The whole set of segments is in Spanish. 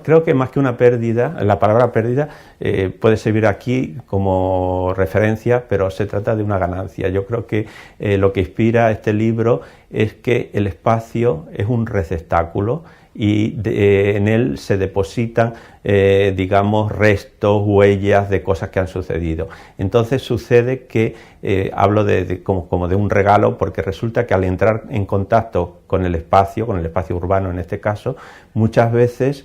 creo que más que una pérdida, la palabra pérdida puede servir aquí como referencia, pero se trata de una ganancia. Yo creo que lo que inspira este libro es que el espacio es un receptáculo y en él se depositan, digamos, restos, huellas de cosas que han sucedido. Entonces sucede que hablo como de un regalo, porque resulta que al entrar en contacto con el espacio urbano en este caso, muchas veces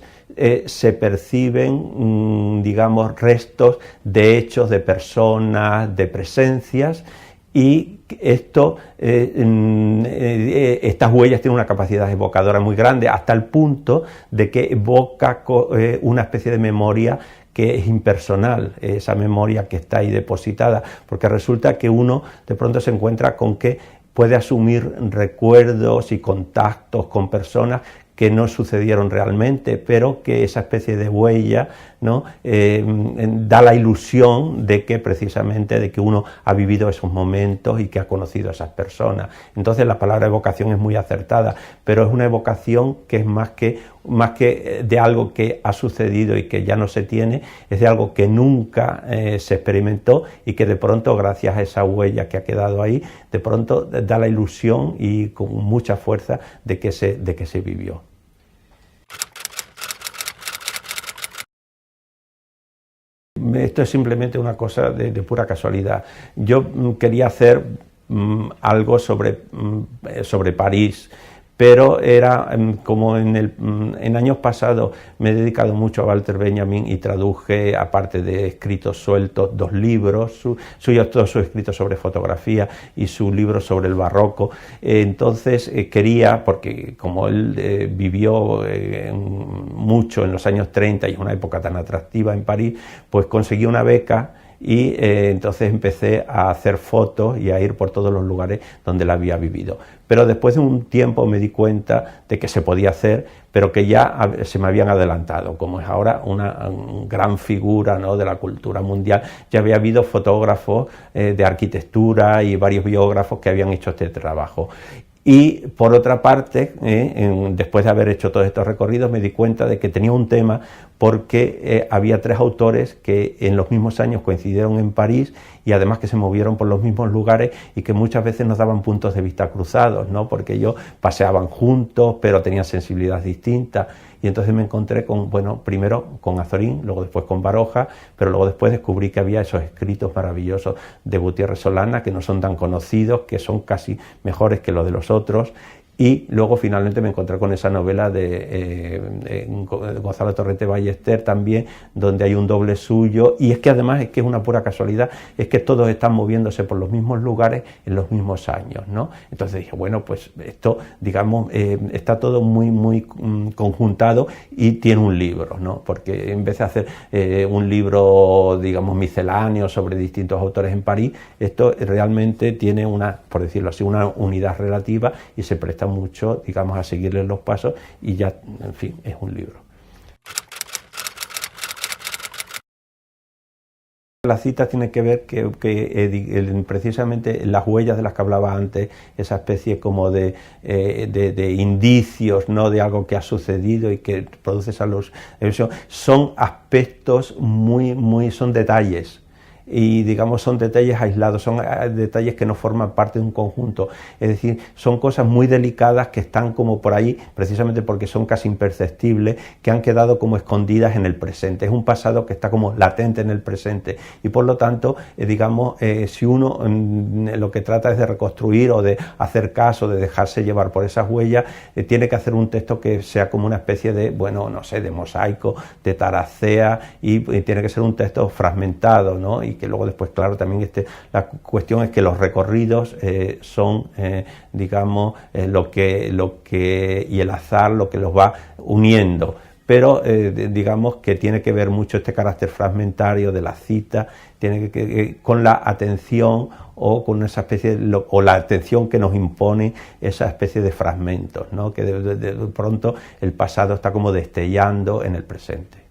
se perciben, digamos, restos de hechos, de personas, de presencias, y esto, estas huellas tienen una capacidad evocadora muy grande, hasta el punto de que evoca una especie de memoria que es impersonal, esa memoria que está ahí depositada, porque resulta que uno de pronto se encuentra con que puede asumir recuerdos y contactos con personas que no sucedieron realmente, pero que esa especie de huella, ¿no?, da la ilusión de que precisamente de que uno ha vivido esos momentos y que ha conocido a esas personas. Entonces la palabra evocación es muy acertada, pero es una evocación que es más que de algo que ha sucedido y que ya no se tiene, es de algo que nunca se experimentó y que de pronto, gracias a esa huella que ha quedado ahí, de pronto da la ilusión y con mucha fuerza de que se vivió. Esto es simplemente una cosa de pura casualidad. Yo quería hacer algo sobre París, pero era como en años pasados me he dedicado mucho a Walter Benjamin y traduje, aparte de escritos sueltos, 2 libros suyos, todos sus escritos sobre fotografía y su libro sobre el barroco. Entonces quería, porque como él vivió mucho en los años 30 y es una época tan atractiva en París, pues conseguí una beca. Y entonces empecé a hacer fotos y a ir por todos los lugares donde él había vivido. Pero después de un tiempo me di cuenta de que se podía hacer, pero que ya se me habían adelantado. Como es ahora una gran figura, ¿no?, de la cultura mundial, ya había habido fotógrafos de arquitectura y varios biógrafos que habían hecho este trabajo. Y por otra parte, después de haber hecho todos estos recorridos, me di cuenta de que tenía un tema, porque había 3 autores que en los mismos años coincidieron en París y además que se movieron por los mismos lugares y que muchas veces nos daban puntos de vista cruzados, ¿no?, porque ellos paseaban juntos, pero tenían sensibilidades distintas. Y entonces me encontré con, bueno, primero con Azorín, luego después con Baroja, pero luego después descubrí que había esos escritos maravillosos de Gutiérrez Solana, que no son tan conocidos, que son casi mejores que los de los otros. Y luego finalmente me encontré con esa novela de Gonzalo Torrente Ballester también, donde hay un doble suyo, y es que además es que es una pura casualidad, es que todos están moviéndose por los mismos lugares en los mismos años, ¿no? Entonces dije, bueno, pues esto, digamos, está todo muy conjuntado y tiene un libro, ¿no? Porque en vez de hacer un libro, digamos, misceláneo sobre distintos autores en París, esto realmente tiene una, por decirlo así, una unidad relativa y se presta mucho, digamos, a seguirle los pasos y ya, en fin, es un libro. La cita tiene que ver que precisamente las huellas de las que hablaba antes, esa especie como de indicios, ¿no?, de algo que ha sucedido y que produce esa luz, son aspectos son detalles. Y digamos son detalles aislados, son detalles que no forman parte de un conjunto, es decir, son cosas muy delicadas que están como por ahí, precisamente porque son casi imperceptibles, que han quedado como escondidas en el presente, es un pasado que está como latente en el presente, y por lo tanto, digamos, si uno lo que trata es de reconstruir o de hacer caso, de dejarse llevar por esas huellas, tiene que hacer un texto que sea como una especie de, bueno, no sé, de mosaico, de taracea, y tiene que ser un texto fragmentado, ¿no?, y que luego después, claro, también la cuestión es que los recorridos son, digamos, lo que y el azar lo que los va uniendo, pero digamos que tiene que ver mucho este carácter fragmentario de la cita, tiene que con la atención o con esa especie o la atención que nos impone esa especie de fragmentos, ¿no?, que de pronto el pasado está como destellando en el presente.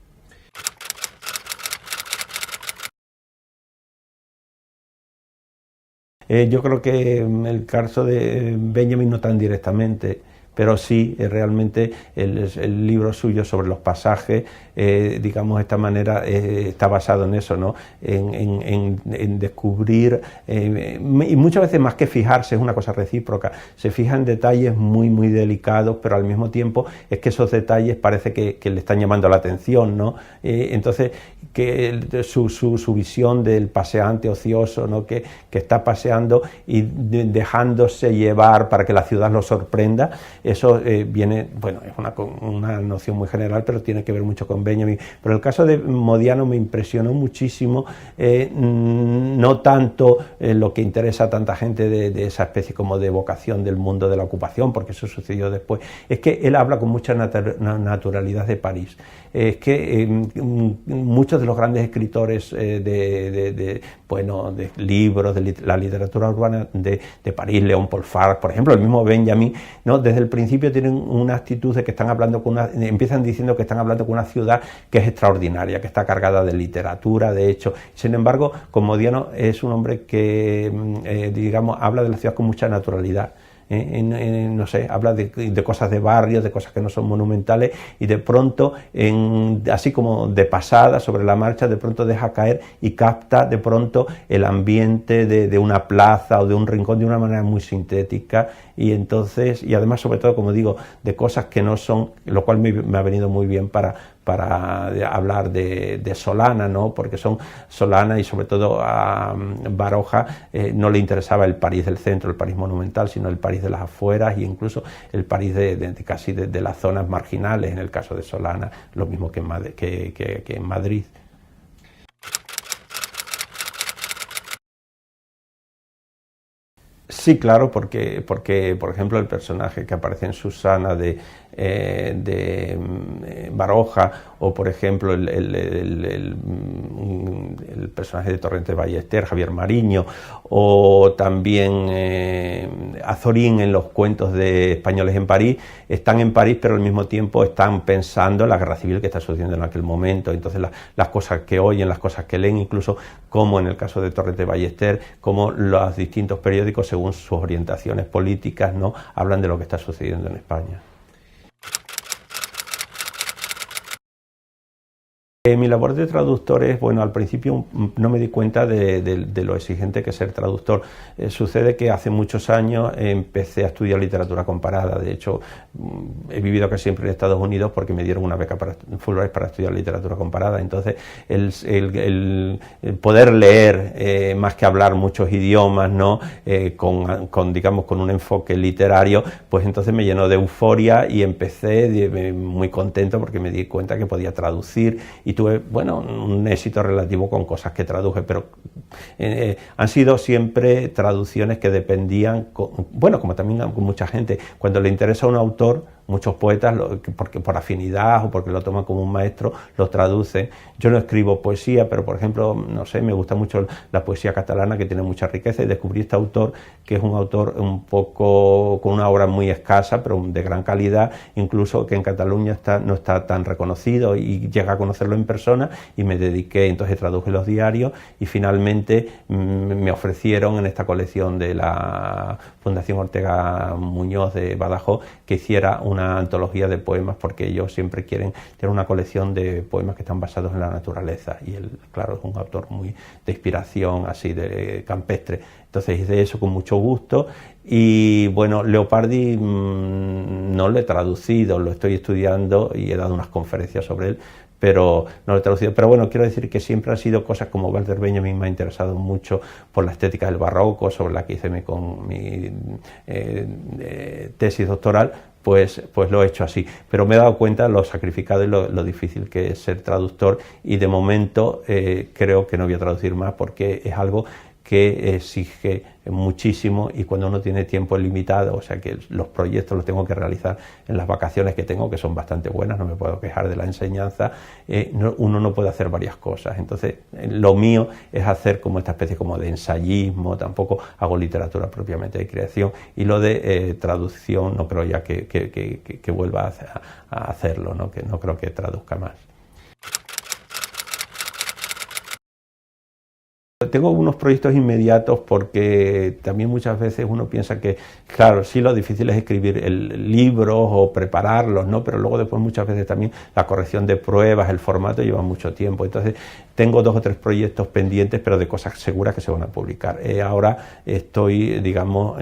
Yo creo que el caso de Benjamin no tan directamente, pero sí, realmente el libro suyo sobre los pasajes, digamos de esta manera, está basado en eso, ¿no? En descubrir, y muchas veces más que fijarse, es una cosa recíproca, se fija en detalles muy, muy delicados, pero al mismo tiempo es que esos detalles parece que le están llamando la atención, ¿no? Entonces, que su visión del paseante ocioso, ¿no? que está paseando y dejándose llevar para que la ciudad lo sorprenda, eso viene, bueno, es una noción muy general, pero tiene que ver mucho con Benjamin. Pero el caso de Modiano me impresionó muchísimo, no tanto lo que interesa a tanta gente de esa especie como de vocación del mundo de la ocupación, porque eso sucedió después, es que él habla con mucha naturalidad de París. Es que muchos de los grandes escritores de libros, de la literatura urbana de París, Léon Paul Farc, por ejemplo, el mismo Benjamin, ¿no? Desde el principio tienen una actitud de que están hablando empiezan diciendo que están hablando con una ciudad que es extraordinaria, que está cargada de literatura, de hecho. Sin embargo, con Modiano es un hombre que, digamos, habla de la ciudad con mucha naturalidad. No sé, habla de cosas de barrios, de cosas que no son monumentales, y de pronto, así como de pasada, sobre la marcha, de pronto deja caer y capta de pronto el ambiente de una plaza o de un rincón de una manera muy sintética, y entonces, y además, sobre todo, como digo, de cosas que no son, lo cual me ha venido muy bien para hablar de Solana, ¿no? Porque Solana y sobre todo a Baroja no le interesaba el París del centro, el París monumental, sino el París de las afueras, e incluso el París casi de las zonas marginales, en el caso de Solana, lo mismo que en Madrid. Sí, claro, porque, por ejemplo, el personaje que aparece en Susana de Baroja, o por ejemplo el personaje de Torrente Ballester, Javier Mariño, o también Azorín en los cuentos de Españoles en París, están en París, pero al mismo tiempo están pensando en la guerra civil que está sucediendo en aquel momento. Entonces las cosas que oyen, las cosas que leen, incluso como en el caso de Torrente Ballester, como los distintos periódicos, según sus orientaciones políticas, ¿no?, hablan de lo que está sucediendo en España. Mi labor de traductor es, bueno, al principio no me di cuenta de lo exigente que es ser traductor. Sucede que hace muchos años empecé a estudiar literatura comparada. De hecho, he vivido casi siempre en Estados Unidos porque me dieron una beca Fulbright para estudiar literatura comparada. Entonces, el poder leer, más que hablar muchos idiomas, ¿no?, digamos, con un enfoque literario, pues entonces me llenó de euforia y empecé muy contento porque me di cuenta que podía traducir, y tuve, bueno, un éxito relativo con cosas que traduje, pero han sido siempre traducciones que dependían, bueno, como también con mucha gente, cuando le interesa a un autor, muchos poetas, porque por afinidad o porque lo toman como un maestro, lo traducen. Yo no escribo poesía, pero por ejemplo, no sé, me gusta mucho la poesía catalana, que tiene mucha riqueza, y descubrí este autor, que es un autor un poco con una obra muy escasa, pero de gran calidad, incluso que en Cataluña no está tan reconocido, y llegué a conocerlo en persona y me dediqué, entonces traduje los diarios, y finalmente me ofrecieron en esta colección de la Fundación Ortega Muñoz de Badajoz que hiciera una antología de poemas, porque ellos siempre quieren tener una colección de poemas que están basados en la naturaleza, y él, claro, es un autor muy de inspiración así de campestre. Entonces hice eso con mucho gusto, y bueno, Leopardi no lo he traducido, lo estoy estudiando y he dado unas conferencias sobre él, pero no lo he traducido. Pero bueno, quiero decir que siempre han sido cosas como Walter Benjamin, me ha interesado mucho por la estética del barroco, sobre la que hice con mi tesis doctoral, pues lo he hecho así. Pero me he dado cuenta de lo sacrificado y lo difícil que es ser traductor, y de momento creo que no voy a traducir más, porque es algo que exige muchísimo, y cuando uno tiene tiempo limitado, o sea que los proyectos los tengo que realizar en las vacaciones que tengo, que son bastante buenas, no me puedo quejar de la enseñanza, uno no puede hacer varias cosas. Entonces lo mío es hacer como esta especie como de ensayismo, tampoco hago literatura propiamente de creación, y lo de traducción no creo ya que vuelva a hacerlo, ¿no? Que no creo que traduzca más. Tengo unos proyectos inmediatos porque también muchas veces uno piensa que, claro, sí, lo difícil es escribir libros o prepararlos, ¿no? Pero luego después muchas veces también la corrección de pruebas, el formato lleva mucho tiempo. Entonces tengo 2 o 3 proyectos pendientes, pero de cosas seguras que se van a publicar. Ahora estoy, digamos,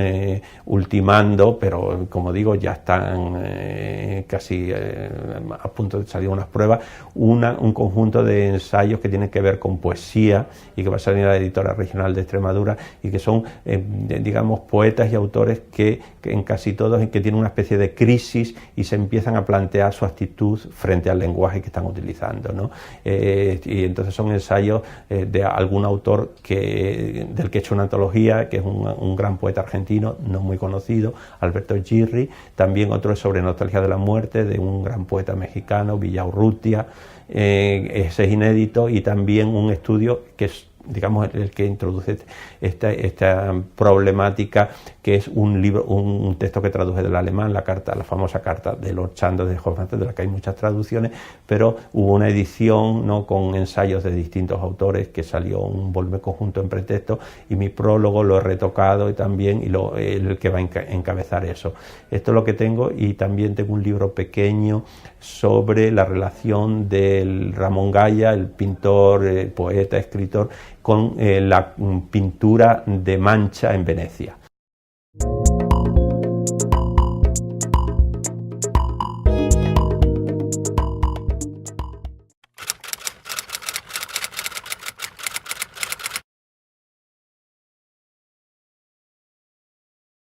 ultimando, pero como digo, ya están casi a punto de salir unas pruebas, un conjunto de ensayos que tienen que ver con poesía y que va a salir a la editora regional de Extremadura y que son, digamos, poetas y autores que en casi todos que tienen una especie de crisis y se empiezan a plantear su actitud frente al lenguaje que están utilizando, ¿no? Y entonces son ensayos de algún autor del que he hecho una antología, que es un gran poeta argentino, no muy conocido, Alberto Girri. También otro es sobre nostalgia de la muerte, de un gran poeta mexicano, Villaurrutia. Ese es inédito, y también un estudio que es, digamos, el que introduce esta problemática, que es un texto que traduje del alemán, la famosa carta de Lord Chandos de Hofmannsthal, de la que hay muchas traducciones, pero hubo una edición, ¿no?, con ensayos de distintos autores, que salió un volumen conjunto en pretexto, y mi prólogo lo he retocado y también, el que va a encabezar eso. Esto es lo que tengo, y también tengo un libro pequeño sobre la relación del Ramón Gaya, el pintor, poeta, escritor, con la pintura de Mancha en Venecia.